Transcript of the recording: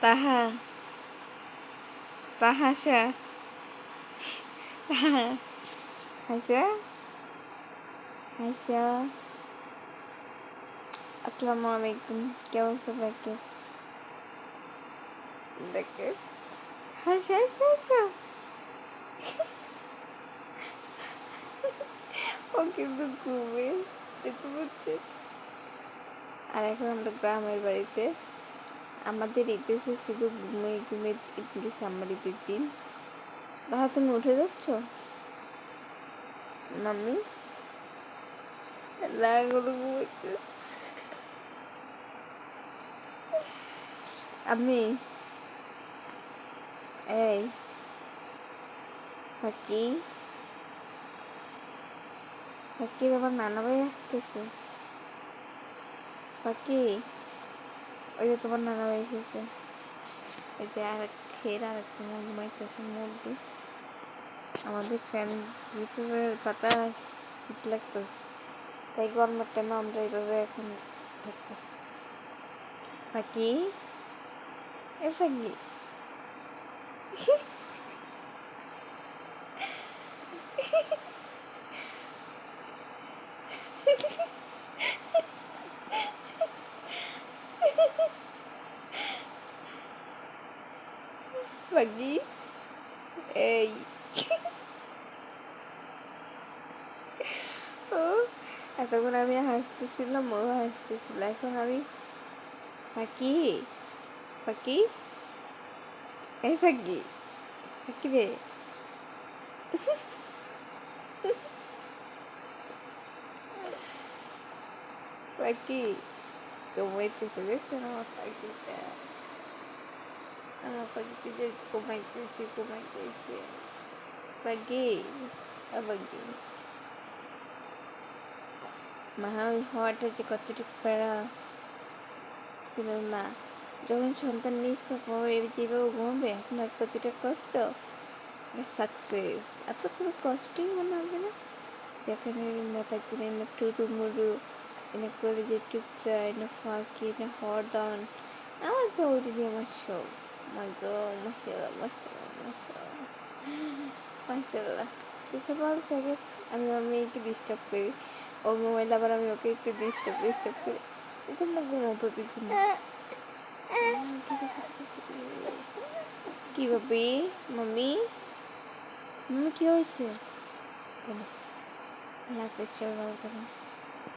তাহা তাহাসা হাসা হাসা। আসসালামু আলাইকুম, কেমন সবাইকে দেখে হাসা হাসা হাসা। ও কিন্তু ঘুমে দেখতে পাচ্ছে। আর এখন আমরা গ্রামের বাড়িতে, আমাদের ইতিহাসে শুধু ঘুমে ঘুমে ইতিহাস আমার ঈদের দিন। বাবা তুমি উঠে যাচ্ছ মাম্মি? রাগগুলো ঘুমাইতেছে। আমি এই পাখি পাখি আমার নানা ভাই আসতেছে। পাখি ওই যে তোমার নানা ভাই এসেছে। ওই যে আর খেয়ে আর একটা মুরগি ঘুমাইতেছে মুরগি। আমাদের ফ্যান ইউটিউবের বাতাস শীত লাগতেছে, তাই গরমের টাইমে আমরা এইভাবে এখন থাকতেছি। পাখি এ পাখি পাখি এই ও এতক্ষণ আমি হাসতেছিলাম, ও হাসতেছিল। এখন আমি পাখি পাখি এই পাখি পাখি রে পাখি ঘুমাইতেছে। দেখছেন আমার পাখিটা? আমার পাখিতে যে ঘুমাইতেছে পাখি। পাখি মা ওই হওয়াটা যে কতটুকু প্যারা না, যখন সন্তান নিজ পাপা যেভাবে ঘুমাবে আপনার প্রতিটা কষ্ট সাকসেস, আপনার কোনো কষ্টই মনে হবে না। যেখানে মাথা কিনে না টুরু মুরু এনে করে যে টুকরা এনে ফাঁকি এনে হরদন, আমার তো ওই দিদি আমার সব মাগো। মাসাল্লাহ মাসাল্লাহ মাসাল্লাহ মাসাল্লাহ। এসব ভালো থাকে। আমি মেয়েকে ডিস্টার্ব করি, ও মোবাইল আবার আমি ওকে একটু ডিস্টার্ব করি। ঘুম না ঘুমো পাবি ঘুম। কি ভাবি মাম্মি? মাম্মি কি হয়েছে? আল্লাহ হাফেজ, সবাই ভালো থাকুন।